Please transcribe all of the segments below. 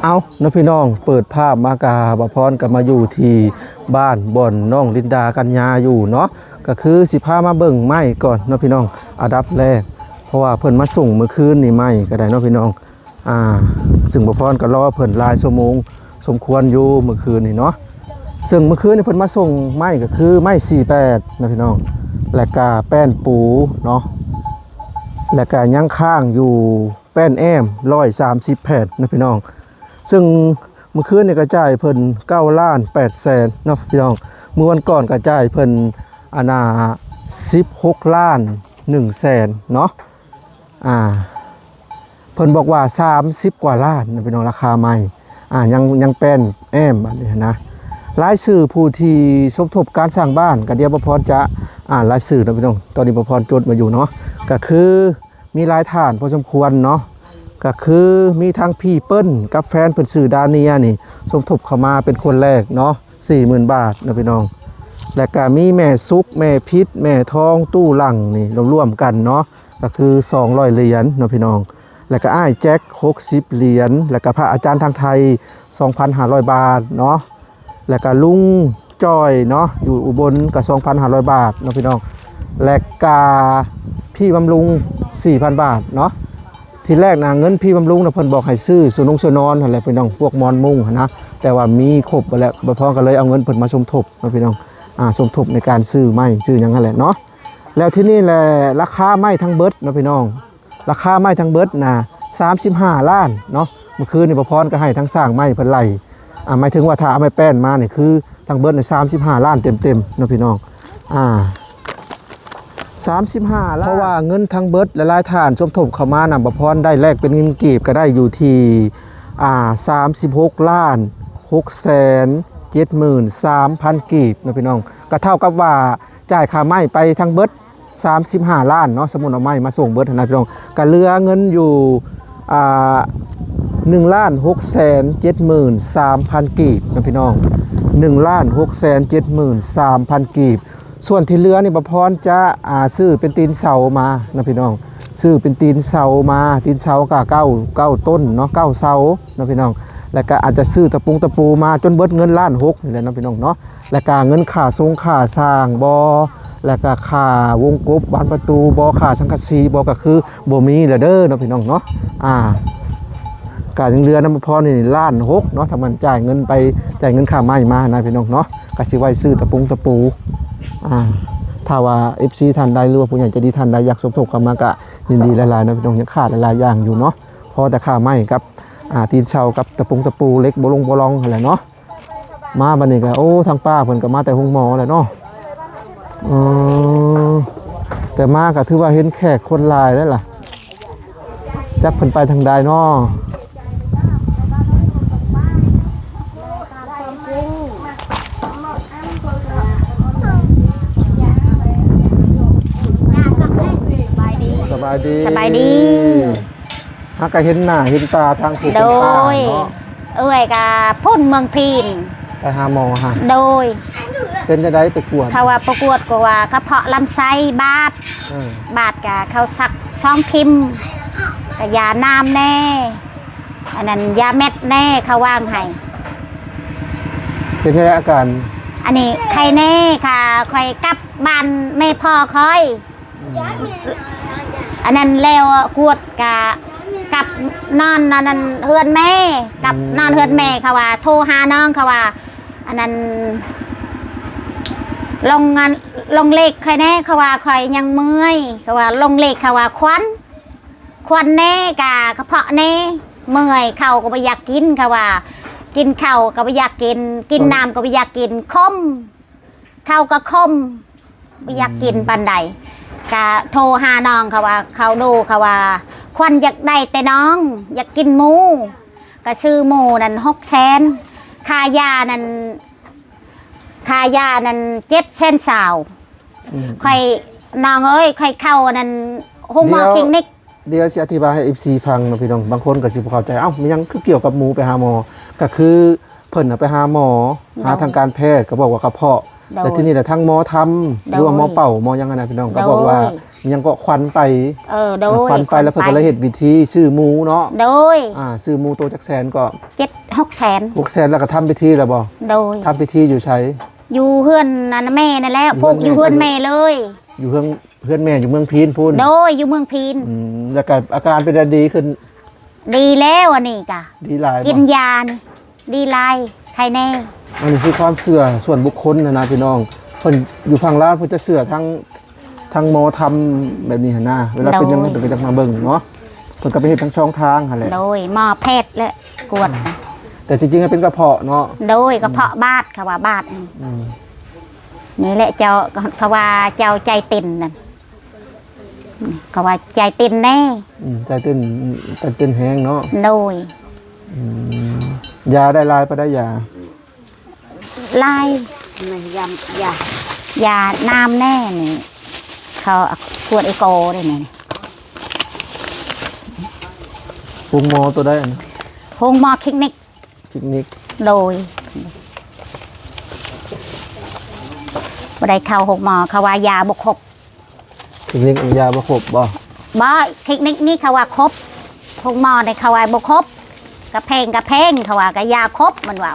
เอาน้องพี่น้องเปิดภาพมากาบพรกับมาอยู่ที่บ้านบ่อนน้องลินดากัญญาอยู่เนาะก็คือสิพามาเบิ่งไม้ก่อนน้องพี่น้องอันดับแรกเพราะว่าเพิ่นมาส่งเมื่อคืนนี่ไม้ก็ได้น้องพี่น้องซึ่งบพรก็รอเพิ่นรายชั่วโมงสมควรอยู่เมื่อคืนนี่เนาะซึ่งเมื่อคืนนี่เพิ่นมาส่งไม้ก็คือไม้48นะพี่น้องและก็แป้นปูเนาะและก็ยังข้างอยู่แป้นแอม130แผ่นนะพี่น้องซึ่งเมื่อคืนนี่กระจายเพิ่น9,800,000เนาะพี่น้องเมื่อวันก่อนกระจายเพิ่น16,100,000เนาะเพิ่นบอกว่า30กว่าล้านนะพี่น้องราคาใหม่ยังเป็นแอมอันนี้นะรายชื่อผู้ที่สมทบการสร้างบ้านก็เดี๋ยวบ่พรจะรายชื่อนะพี่น้องตอนนี้บ่พรจดมาอยู่เนาะก็คือมีรายฐานพอสมควรเนาะก็คือมีทั้งพี่เปิ้ลกับแฟนเพิ่นชื่อดาเนียนี่สมทบเข้ามาเป็นคนแรกเนาะ 40,000 บาทนะพี่น้องและก็มีแม่ซุกแม่พิษแม่ทองตู้หลังนี่รวมกันเนาะก็คือ200เหรียญเนาะพี่น้องแล้วก็อ้ายแจ็ค60เหรียญแล้วก็พระอาจารย์ทางไทย 2,500 บาทเนาะแล้วก็ลุงจอยเนาะอยู่อุบลก็ 2,500 บาทเนาะพี่น้องและก็พี่บำรุง 4,000 บาทเนาะทีแรกนะเงินพี่บำรุงนะเพิ่นบอกให้ซื้อสุนงสนอนอะไรพี่น้องพวกมอนมุ้งนะแต่ว่ามีครบไปแล้วบ่พอก็เลยเอาเงินเพิ่นมาสมทบนะพี่น้องสมทบในการซื้อไม้ซื้อหยังนั่นแหละเนาะแล้วที่นี่แหละราคาไม้ทั้งเบิดนะพี่น้องราคาไม้ทั้งเบิดนะ35ล้านเนาะเมื่อคืนนี่บ่พรก็ให้ทั้งสร้างไม้เพิ่นไล่หมายถึงว่าถ้าเอาไม้แป้นมานี่คือทั้งเบิดนี่35ล้านเต็มๆนะพี่น้อง35ล้านเพราะว่าเงินทั้งเบิดและรายฐานสมทบเข้ามาน่ะบ่พรได้แลกเป็นเงินกีบก็ได้อยู่ที่36,673,000 กีบนะพี่น้องก็เท่ากับว่าจ่ายค่าไม้ไปทั้งเบิด35ล้านเนาะสมมุติเอาไม้มาส่งเบิดนะพี่น้องก็เหลือเงินอยู่1,673,000 กีบนะพี่น้อง1,673,000 กีบส่วนที่เหลือนี่บ่พรจะซื้อเป็นตีนเสามานะพี่น้องซื้อเป็นตีนเสามาตีนเสาก็9ต้นเนาะ9เสานะพี่น้องแล้วก็อาจจะซื้อตะปูมาจนเบิดเงิน1,600,000นี่แหละนะพี่น้องเนาะแล้วก็เงินค่าทรงค่าสร้างบ่แล้วก็ค่าวงกบบานประตูบ่ค่าสังกะสีบ่ก็คือบ่มีแล้วเด้อนะพี่น้องเนาะการยังเรือน้ำพอนี่1,600,000เนาะถ้ามันจ่ายเงินค่าไม้มานะพี่น้องเนาะก็สิไว้ซื้อตะปูถ้าว่า FC ท่านใดหรือว่าผู้ใหญ่ใจดีท่านใดอยากสมทบเข้ามาก็ยินดีหลายๆนะพี่น้องยังขาดหลายๆอย่างอยู่เนาะพอแต่ค่าไม้กับตีนเสากับตะปูเล็กบ่ลงอะไรเนาะมาบัดนี้ก็โอ้ทางป้าเพิ่นก็มาแต่ห้องหมอแหละเนาะแต่มาก็ถือว่าเห็นแขกคนหลายแล้วล่ะจักเพิ่นไปทางใดเนาะสบายดีฮักก็เห็นหน้าเห็นตาทางผู้เป็นตาเนาะก็พ่นเมืองพีนไปหาหมอฮะโดยเป็นจะได้ไปกวดเขาว่าประกวดก็ว่ากระเพาะลำไส้บาดกับเขาสักช่องพิมพ์กับยาน้ำแน่อันนั้นยาเม็ดแน่เขาว่างให้เป็นยังไงอาการอันนี้ใครแน่ค่ะคอยกลับบ้านไม่พอคอยอันนั้นแล้วกวดกับนอนนั่นเฮือนแม่กับนอนเฮือนแม่เขาว่าโทรหาน้องเขาว่าอันนั้นลงเลขใครแน่เขาว่าคอยยังเมื่อยเขาว่าลงเลขเขาว่าควันแน่กะกระเพาะแน่เมื่อยเข่าก็ไม่อยากกินเขาว่ากินเข่าก็ไม่อยากกินน้ำก็ไม่อยากกินคมเข่าก็คมไม่อยากกินปันใดกะโทรหาน้องเขาว่าเขาดูเขาว่าควันอยากได้แต่น้องอยากกินหมูก็ซื้อหมูนั่น600,000ค่ายานั่น700,000ค่อยน้องเอ้ยค่อยเข้านั่นห้องหมอคลินิกเดี๋ยวจะอธิบายให้ FC ฟังนะพี่น้องบางคนก็สิบ่เข้าใจมันยังคือเกี่ยวกับหมูไปหาหมอก็คือเพิ่นไปหาหมอหาทางการแพทย์ก็บอกว่ากระเพาะแต่ที่นี่แหละทั้งหมอทำหรือว่าหมอเป่าหมอยังไงนะพี่น้องก็บอกว่า ยังก็ควันไป โดย ควันไปแล้วเพิ่นก็เลยเฮ็ดวิธีซื้อหมูเนาะ โดย ซื้อหมูตัวจักแสนก็ 7-6 แสน 600,000แล้วก็ทำพิธีแล้วบ่ โดย ทำพิธีอยู่ไส อยู่เฮือนนั่นแม่นั่นแหละพวกอยู่เฮือนแม่เลย อยู่เพื่อนแม่อยู่เมืองพีนพุ่น โดยอยู่เมืองพีน แล้วก็อาการเป็นดีขึ้น ดีแล้วอันนี้กะ ดีหลาย กินยานี่ดีลายใครแน่ มันคือความเชื่อส่วนบุคคลนะพี่น้องเพิ่นอยู่ฝั่งลาวเพิ่นจะเชื่อทั้งหมอทำแบบนี้หั่นนะเวลาเป็นยังไงเพิ่นก็จะมาเบิ่งเนาะเพิ่นก็ไปเฮ็ดทั้งช่องทางหั่นแหละ โดยหมอแพทย์และกวด แต่จริงๆมันเป็นกระเพาะเนาะ โดยกระเพาะบาดค่ะว่าบาดนี่แหละเจ้าเขาว่าเจ้าใจเต้นนั่นเขาว่าใจเต้นแน่ ใจเต้นแห้งเนาะ โดย ยาได้ลายไปได้ยา ลายยาน้ำแน่นี่เขาขวดไอโกเลยนี่ ปรุงหมอตัวได้อัน พงหมอคลินิก คลินิก โดยบ่ได้เข้าหกหมอเขาว่ายาบ่ครบ คลินิกยาบ่ครบบ่ บ่คลินิกนี่เขาว่าครบหกหมอในเขาว่าบ่ครบกระเพงเขาว่ากะยาครบมันว่า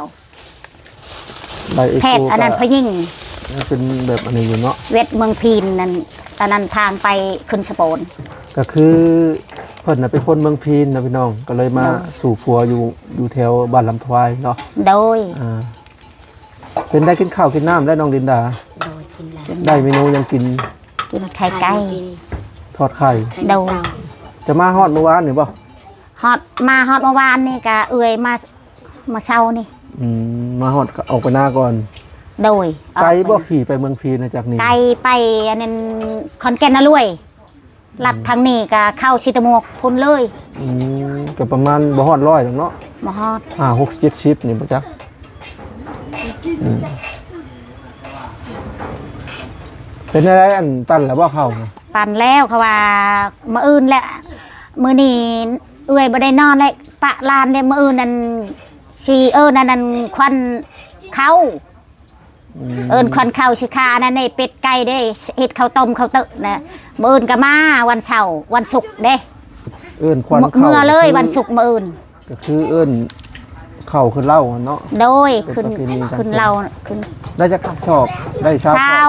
ใบเอ แพ โก ทย์อันนั้นพยิ่ง มันเป็นแบบอันนี้อยู่เนาะ เวทเมืองพีนนั่นตอนนั้นทางไปขึ้นสะโปน ก็คือเพิ่นน่ะเป็นคนเมืองพีนนะพี่น้องก็เลยมาสู่ผัวอยู่แถวบ้านลำทวายเนาะ โดย เป็นได้กินข้าวกินน้ำได้น้องดินดา โดยกินแล้ว ได้เมนูยังกิน กินไข่ไก่ ทอดไข่ โดย จะมาฮอดเมื่อวานหรือเปล่า ฮอดเมื่อวานนี่กะเอื่อยมาเช้านี่ มาฮอดก็ออกไปหน้าก่อน โดย ไกลบ่ขี่ไปเมืองพีนนะจากนี้ ไกลไปอันนั้นขอนแก่นนะรวยลัดทางนี้กะเข้าชิตะมวกพุ่นเลย ก็ประมาณบ่ฮอด100หรอกเนาะ มาฮอด 60 70นี่บ่จ๊ะเป็นอะไรอันตันแล้วบ่เข้า ปั่นแล้วเขาว่ามื้ออื่นแหละมื้อนี้เอื่อยบ่ได้นอนเลยปะลานเนี่ยมื้ออื่นนั่นสินั่นควันเข้าควันเข้าสิคานั่นนี่เป็ดไก่เด้เฮ็ดข้าวต้มข้าวตึกนะมื้ออื่นก็มาวันเสาร์วันศุกร์เด้ ควันเข้า เมื่อเลยวันศุกร์มื้ออื่น ก็คือเข้าคือเหล้าเนาะ โดยขึ้นเราขึ้น ได้จะชอบได้ชอบ เช้า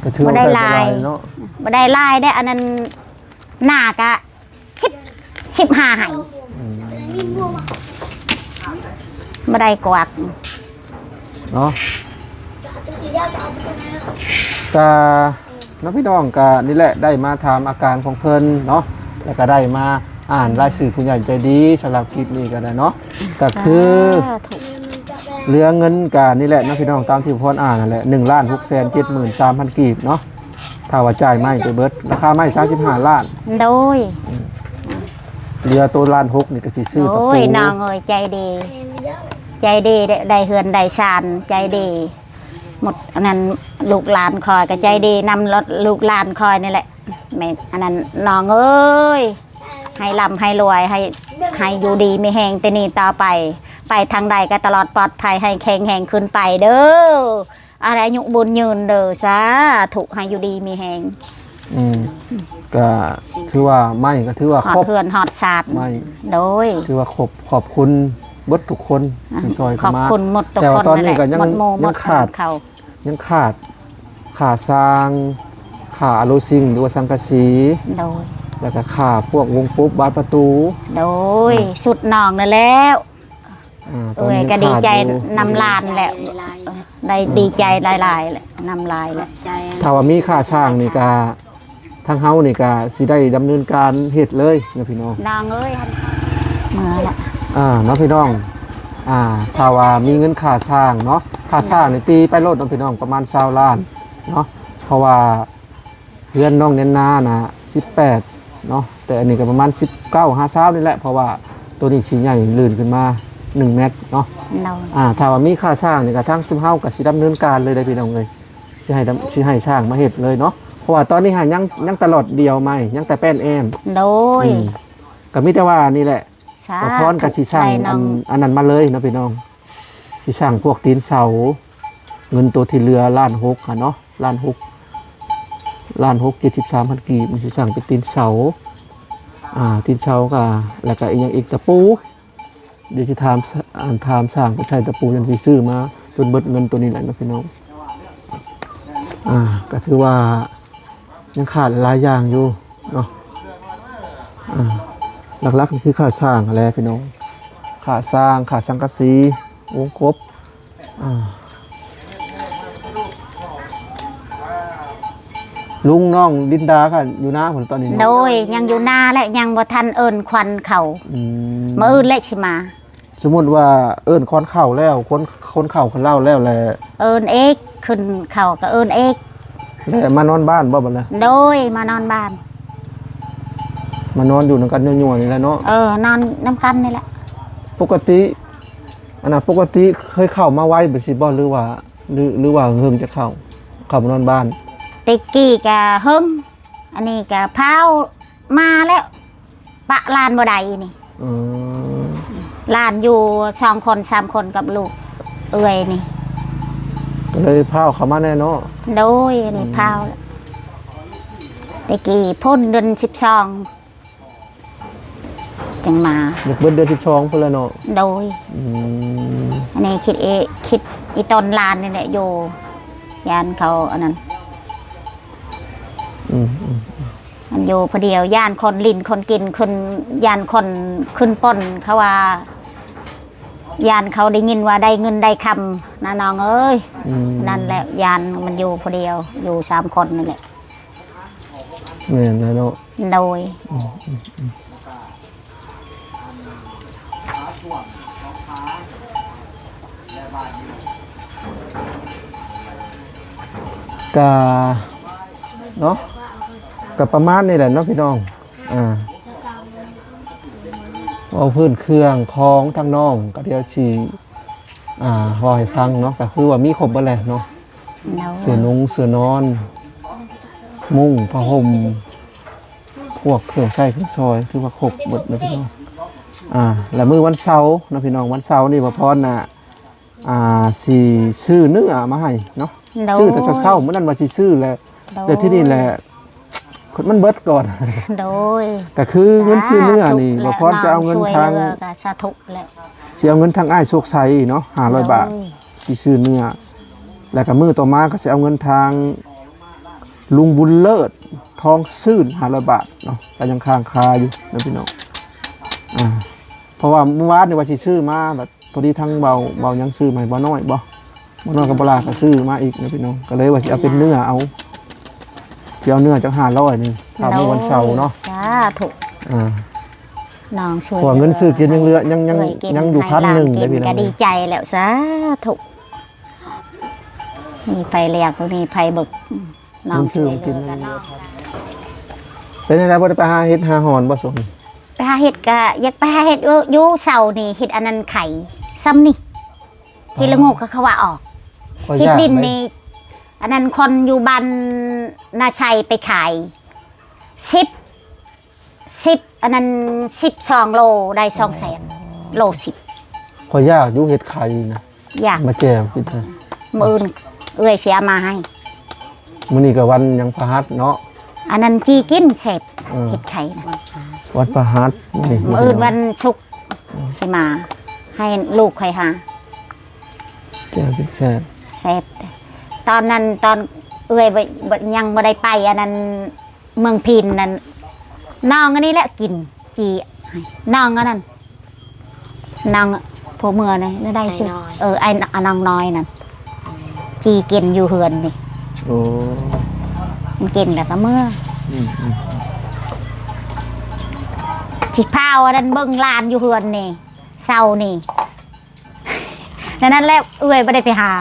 ก็ถือว่า บ่ได้ ได้ ลาย เนาะ บ่ได้ลายได้อันนั้นหน้ากะ15ให้บ่ได้กวัก เนาะกะน้องพี่น้องกะนี่แหละได้มาถามอาการของเพิ่นเนาะแล้วก็ได้มาอ่านรายชื่อผู้ใหญ่ใจดีสำหรับคลิปนี้ก็ได้เนาะก็คือเหลือเงินกะนี่แหละน้องพี่น้องตามที่พรอ่านนั่นแหละ1,673,000 กีบเนาะถ้าว่าจ่ายไม้ไปเบิดราคาไม้35ล้าน โดย เหลือตัวล้าน6นี่ก็สิซื้อตะ โอ้ ปู ยน้องเอ้ยใจดีได้เฮือนได้ชานใจดีหมดอันนั้นลูกหลานคอยก็ใจดีนำรถลูกหลานคอยนี่แหละแม่อันนั้นน้องเอ้ยให้ร่ำให้รวยให้อยู่ดีมีแหงแต่นี่ต่อไปทางใดก็ตลอดปลอดภัยให้แข็งแหงขึ้นไปเด้ออะไรอายุบุญยืนเด้อสาธุให้อยู่ดีมีแหง ก็ถือว่าไม่ก็ถือว่า หอ คร ด บ เพื่อนหอดศาสตร์ ไม่ โดย ถือว่าขอบคุณเบิดทุกคนที่ซอย ขอบ มา คุณหมดทุก แต่ ค ว่าน ตอนนี้ก็ยัง หมดโมหม ยั ด งขาด เขา ขาสร้างขาอะลูซิงหรือว่าสังกะสี โดย แล้วก็ขาพวกวงปุ๊บบานประตู โดยสุดน้องนั่นแล้ว ตอน เอ้ย นี้ ก็ดีใจ ขาอยู่ นำลานแหละ ลาย ได้ดีใจหลายๆแหละนำลายแหละ ใจ ถ้าว่ามีค่าช่างนี่ก็ทางเฮานี่ก็สิได้ดำเนินการเฮ็ดเลยนะพี่น้อง นางเอ้ยเมื่อละ เนาะพี่น้องถ้าว่ามีเงินค่าสร้างเนาะค่าสร้างนี่ตีไปโลดเนาะพี่น้องประมาณ20ล้านเนาะเพราะว่าเพื่อนน้องเน้นนานะ18เนาะแต่อันนี้ก็ประมาณ19 50นี่แหละเพราะว่าตัวนี้สิใหญ่ลื่นขึ้นมา1เมตรเนาะ เรา ถ้าว่ามีค่าสร้างนี่ก็ทั้งซุมเฮาก็สิดำเนินการเลยได้พี่น้องเลยสิให้ช่างมาเฮ็ดเลยเนาะเพราะว่าตอนนี้หายังตลอดเดียวไหมยังแต่แป้นแอม โดย ก็มีแต่ว่านี่แหละ สา ก็พรกับสิสร้าง ใจน้อง อันนั้นมาเลยเนาะพี่น้องสิสร้างพวกตีนเสาเงินตัวที่เรือล้านหกเนาะล้านหก ล้าน673,000กีบมันสิสั่งเป็นตีนเสาตีนเสาก็แล้วก็อีกอย่างอีกตะปูเดี๋ยวสิถามสร้างก็ใช้ตะปูจังสิซื้อมาจนเบิดเงินตัวนี้แหละนะพี่น้องก็ถือว่ายังขาดหลายอย่างอยู่เนาะหลักๆก็คือขาดสร้างอะไรพี่น้องขาดสร้างขาดสังกะสีวงกบลุงน้องดินดาค่ะอยู่หน้าผมตอนนี้โดยยังอยู่หน้าและยังบ่ทันเอิ้นควันเขามื้ออื่นและสิมาสมมุติว่าเอิ้นคอนเข่าแล้วคนเข่าคนเล่าแล้วแหละเอิ้นเอกขึ้นเขาก็เอิ้นเอกแล้วมานอนบ้านบ่บัดน่ะโดยมานอนบ้านมานอนอยู่นำกันยั่วๆนี่แหละเนาะนอนนำกันนี่แหละปกติปกติเคยเข้ามาไว้บ่สิบ่หรือว่าเฮิงจะเข้ามานอนบ้านติกี้กะหึงอันนี้กะพาวมาแล้วปะลานบ่ได้นี่ลานอยู่2 คน 3 คนกับลูกเอื้อยนี่ก็เลยพาวเข้ามาแน่เนาะโดยอันนี้พาวติกี้พ้นเดือน12จังมาเบิดเดือน12พุ่นแล้วเนาะโดยอันนี้คิดอีตอนลานนี่แหละอยู่ยานเขาอันนั้นมันอยู่พอเดียวย่านคนลินคนกินคนย่านคนขึ้นป้นเขาว่าย่านเขาได้ยินว่าได้เงินได้คำนะน้องเอ้ยนั่นแหละย่านมันอยู่พอเดียวอยู่3 คนนั่นแหละเนี่ยนะเนาะโดยกะเนาะกับประมาณนี่แหละเนาะพี่น้องเอาพื้นเครื่องของทางน้องก็เดี๋ยวชีพอให้ฟังเนาะก็คือว่ามีครบหมดแล้วเนาะเสื้อนอนมุ้งผ้าห่มพวกเครื่องใช้เครื่องซอยคือว่าครบหมดนะพี่น้องแล้วมื้อวันเสาร์นะพี่น้องวันเสาร์นี่บ่พรน่ะสิซื้อเนื้อมาให้เนาะซื้อแต่เช้าๆมื้อนั้นว่าสิซื้อแล้วแต่ที่นี่แหละมันเบิดก่อนโดยแต่คือเงินซื้อเนื้อนี่บ่พรจะเอาเงินทางสาธุแหละสิเอาเงินทางอ้ายโชคชัยเนาะ500 บาทสิซื้อเนื้อแล้วก็มื้อต่อมาก็สิเอาเงินทางลุงบุญเลิศทองซื่น500 บาทเนาะก็ยังค้างคาอยู่นะพี่น้องเพราะว่าเมื่อวานนี่ว่าสิซื้อมาแบบพอดีทั้งเบายังซื้อใหม่บ่น้อยกับบ่ลาก็ซื้อมาอีกนะพี่น้องก็เลยว่าสิเอาเป็นเนื้อเอาเนื้อจาก500นี่ทำเมื่อวันเสาร์เนาะสาธุน้องช่วยหัวเงินซื้อกินยังเหลือยังอยู่1,000เลยพี่น้องก็ดีใจแล้วสาธุมีไฟเรียกมีไฟบึกน้องช่วยกินเป็นยังไงบ่ได้ไปหาเฮ็ดหาหอนบ่สมไปหาเฮ็ดก็อยากไปหาเฮ็ดอยู่เสานี่เฮ็ดอันนั้นไข่ซ้ำนี่เฮ็ดละงกก็เขาว่าออกเฮ็ดดินนี่อันนั้นคนอยู่บ้านนาชัยไปขาย10อันนั้น12 โลได้200,000โล10ขอยากอยู่เฮ็ดไข่นะอยากมาแจ่วกินมื้ออื่นเอื้อยเสียมาให้มื้อนี้ก็วันยังพฤหัสเนาะอันนั้นจีกินแซ่บเฮ็ดไข่นะวันพฤหัสนี่มื้ออื่นวันศุกร์สิมาให้ลูกค่อยหาแจ่วกินแซ่บตอนนั้นตอนเอื้อยยังบ่ได้ไปอันนั้นเมืองพินนั่นน้องอันนี้แหละกินจีน้องอันนั้นน้องพวกเมื่อนี่ได้ชื่อไอ้น้องน้อยนั่นจีกินอยู่เฮือนนี่มันกินแล้วก็เมื่อจีพาวอันนั้นเบิ่งลานอยู่เฮือนนี่เศร้านี่นั่นแหละเอื้อยไม่ได้ไปหา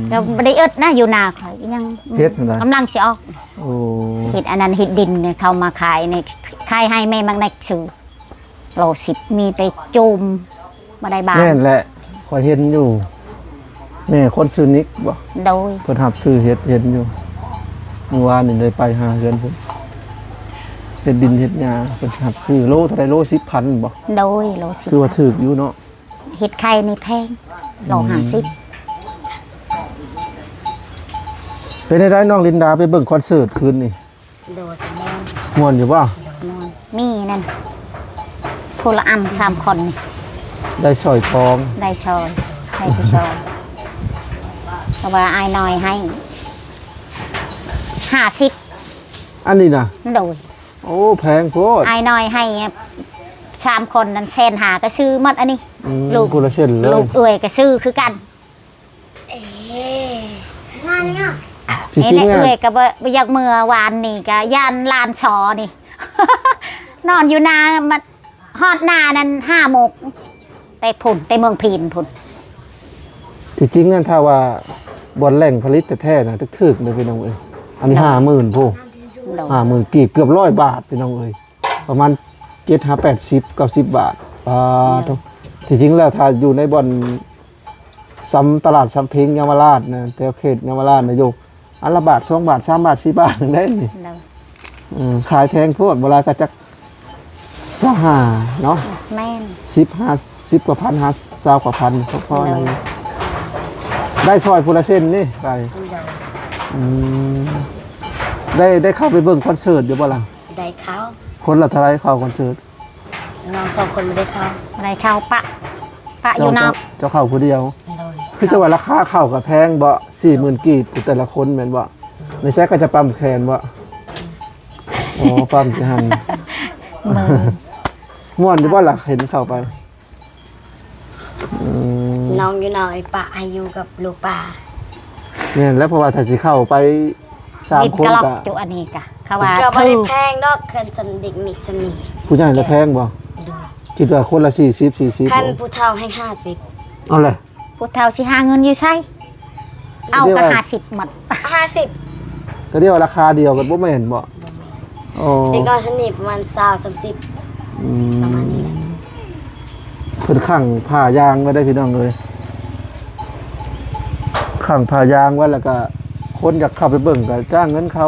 เราไม่ได้อึดนะอยู่นาข่อยยังกำลังสิออกเห็ดอันนั้นเห็ดดินเนี่ยเขามาขายในขายให้แม่มังในสื่อโล10มีไปจุ่มมาได้บ้างแม่นแหละขอเห็นอยู่แม่คนซื้อนิกบ่โดยเพิ่นหับซื้อเห็ดอยู่เมื่อวานนี่เลยไปหาเฮือนเพิ่นเห็ดดินเห็ดหญ้าเพิ่นหับซื้อโลเท่าใดโล10,000บ่โดยโล10คือว่าถูกอยู่เนาะเห็ดไข่นี่แพงโล50 เป็นได้น้องลินดาไปเบิ่งคอนเสิร์ตคืนนี่ โดยกระมอน ม่วนอยู่บ่ มีนั่นผู้ละ3 คนนี่ ได้สร้อยทอง ได้ชอยให้ผู้ชอยเพราะว่าอายน้อยให้50อันนี้น่ะ โดย โอ้แพงโพด อายน้อยให้3 คนนั้น1,500ก็ซื้อหมดอันนี้ ลูก กูละเส้นเล ลู ย กเอ้ยก็ซื้อคือกัน งานเนาะ จริง เนี่ย ๆ เอ้ย อ่ะ ก็บ่อยากเมื่อวานนี่ก็ย่านลานชอนี่ นอนอยู่นามันฮอดนานั้น5 โมงแต่พุ่นแต่เมืองพีนพุ่น จริงๆนั่นถ้าว่าบ่อนแหล่งผลิตแท้ๆน่ะถึกๆเลยพี่น้องเอ้ยอันนี้ 50,000พู โดย 50,000กีบเกือบ100 บาทพี่น้องเอ้ยประมาณ7-80 90 บาททุกที่จริงแล้วถ้าอยู่ในบ่อนซ้ำตลาดซ้ำเพ็งเยาวราชนะแถวเขตเยาวราชนะอยู่อันละบาท2 บาท3 บาท4 บาทได้นี่ โดย ขายแพงโพดเวลาก็จักห้าเนาะ แม่น 10 กว่าพัน20 กว่าพันพอๆอะไรได้ซอยพูละเส้นนี่ไป โดย อืมได้เข้าไปเบิ่งคอนเสิร์ตอยู่บ่ล่ะ ได้เขา คนละเท่าไหรเข้าคอนเสิร์ต น้อง2 คนไม่ได้เขา อะไรเข้าปะอยู่นอก เจ้าเข้าผู้เดียว โดย คือจะว่าราคาเข้ากับแพงบ่40,000กีบแต่ละคนแม่นบ่ในแซกก็จะปั๊มแขนบ่อ๋อปั๊มสิหัน มือ ม่วนอยู่บ่ล่ะเห็นเข้าไปอืม น้องอยู่น้องไอ้ป้าอายุกับลูกป้า เนี่ยแล้วเพราะว่าถ้าสิเข้าไป3 บิด คน กระลอก ก็ จุอันนี้กะเขาว่า ก็บ่ ถื ได้ อ แพงดอกคันสำเด็กนิดสำนี ผู้ใหญ่ละแพงบ่ โดย คิดว่าคนละ40 คัน 40 ผู้เฒ่าให้50 เอาเลย ผู้เฒ่าสิหาเงินอยู่ใช่เอาก็50หมด 50 ก็เรียกว่าราคาเดียวกันบ่แม่นบ่โอ้ เด็กน้อยสนิทประมาณ20-30ประมาณนี้แหละ เพิ่นขังผ้ายางไว้ได้พี่น้องเลยขังผ้ายางไว้แล้วก็คนอยากเข้าไปเบิ่งก็จ้างเงินเขา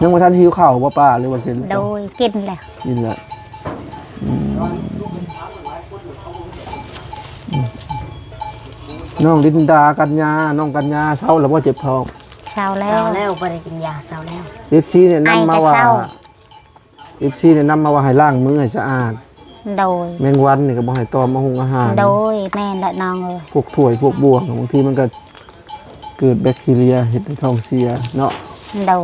ยังบ่ทันหิวข้าวบ่ป้าหรือว่ากิน โดยกินแหละ กินแล้วน้องลินดากัญญาน้องกัญญาเศร้าแล้วบ่เจ็บท้อง เช้าแล้ เศร้าว แล้วบ่ได้กินยาเศร้าแล้ว FC เนี่ยนำมาว่า ไอ้ก็เศร้า FC เนี่ยนำมาว่าให้ล้างมือให้สะอาด โดย แมงวันนี่ก็บ่ให้ตอมอาหงอาหาร โดยแม่และน้องเลย พวกถ้วยพวกบวงบางทีมันก็เกิดแบคทีเรียเฮ็ดให้ท้องเสียเนาะ โดย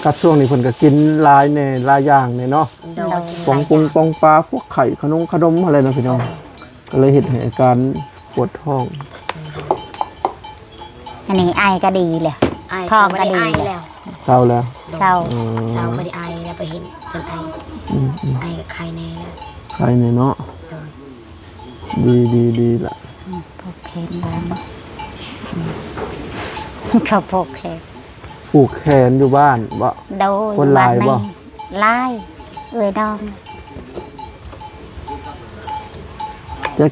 กับช่วงนี้เพิ่นก็กินหลายแน่หลายอย่างแน่เนาะ โดย ปองปุงปองปลาพวกไข่ขนมอะไรนะพี่น้องก็เลยเฮ็ดให้อาการปวดท้อง อันนี้ไอก็ดีเลย ไอ้ ท้องก็ บ่ได้ ดี ไอแล้ว เศร้าแล้ว เช้า เศร้าบ่ได้ไอแล้วไปเห็นเพิ่นไอ อืม ไอกับใครแน่แล้ว ไข่เนี่ยเนาะดีล่ะ พวกเคนบ้างเขาพวกเคน ผูกแขนอยู่บ้านบ่ โดย คนหลายบ่ ลายเอ้ยน้อง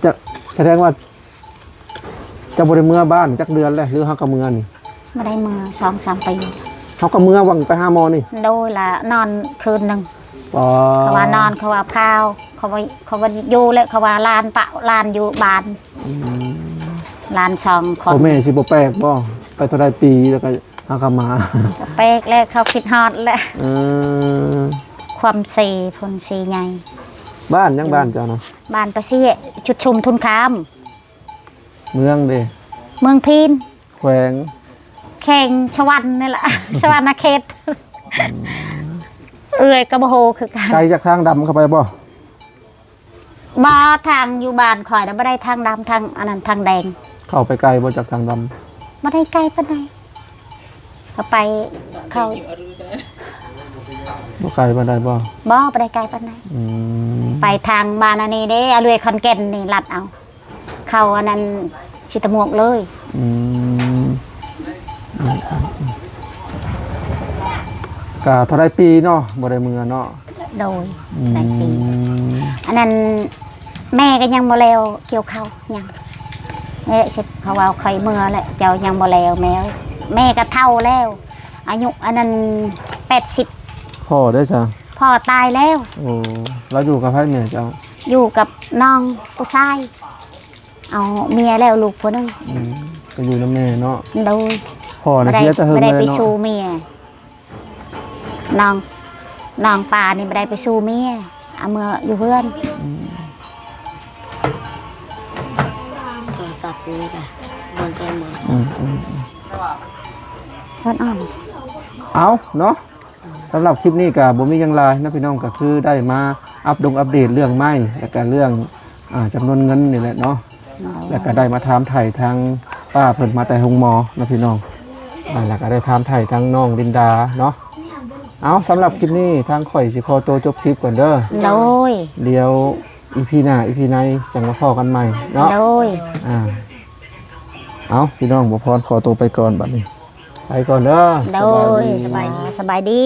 จะแสดงว่าจะบ่ได้เมื่อบ้านจักเดือนแล้วหรือเฮาก็เมื่อนี่ ไม่ได้มา2-3 ปี เฮาก็เมื่อวังไปหาหมอนี่ โดยละนอนคืนหนึ่ง อ๋อ เขาว่านอนเขาว่าพาวเขาว่าอยู่เลยเขาว่าลานปะลานอยู่บานลานช่องค พ่อน แม่สิบ่แปลกบ่ไปเท่าใดปีแล้วก็เฮาก็มา เป๊กแล้วเขาคิดฮอดแล้ว เออ ความสีพนสีใหญ่ บ้านยังบ้านเจ้าเนาะ บ้านประเสียจุดชุมทุนคาม เมืองเด้ เมืองพีน แขวง แข่งชวันนี่แหละ ชวันนาเขตเอ้ยกระโบโฮคือกัน ไกลจากทางดำเข้าไปบ่ บ่ทางอยู่บ้านข่อยแล้วไม่ได้ทางดำทางอันนั้นทางแดง เข้าไปไกลบ่จากทางดำ ไม่ได้ไกลปานใดเขาไปเขา บ่ไกลปานใดบ่ บ่ไปได้ไกลปานใด อืม ไปทางบ้านอันนี้เด้อรวยคอนแก่นนี่ลัดเอา เข้าอันนั้นชิตะมวกเลย อืมก็เท่าใดปีเนาะบ่ได้เมือเนาะ โดย อื หลายปี ม อันนั้นแม่ก็ยังบ่แล้วเกี่ยวข้าวยังนี่สิเขาว่าคอยเมื่อแหละเจ้ายังบ่แล้วแม่ก็เฒ่าแล้ว อายุอันนั้น80 พ่อได้จ้ะ พ่อตายแล้ว โอ้เราอยู่กับไผแม่เจ้า อยู่กับน้องผู้ชาย เอาเมียแล้วลูกผู้นึง ก็อยู่น้ำแม่เนาะ โดย พ่อน่ะ ได้ เสียแต่เฮิง ไม่ เล ได้ ย ไป เนาะ ชูเมียน้องปลานี่ไม่ได้ไปชูเมียเอาเมื่ออยู่เพื่อน โทรศัพท์นี่ค่ะโดนใจหมอ เพื่อนอ่อน เอาเนาะสำหรับคลิปนี้ก็บ่มีหยังหลายนะพี่น้องก็คือได้มาอัปเดตเรื่องไม้แล้วก็เรื่องจำนวนเงินนี่แหละเนาะแล้วก็ได้มาถามไถ่ทางป้าเพิ่นมาแต่โรงหมอนะพี่น้องแล้วก็ได้ถามไถ่ทางน้องลินดาเนาะเอาสำหรับคลิปนี้ทางข่อยสิขอตัวจบคลิปก่อนเด้อ โดย เดี๋ยวอีพีหน้าอีพีในจังมาพอกันใหม่เนาะ โดย เอาพี่น้องบ่พรขอตัวไปก่อนบัดนี้ไปก่อนเด้อ โดย สบายดี สบายดี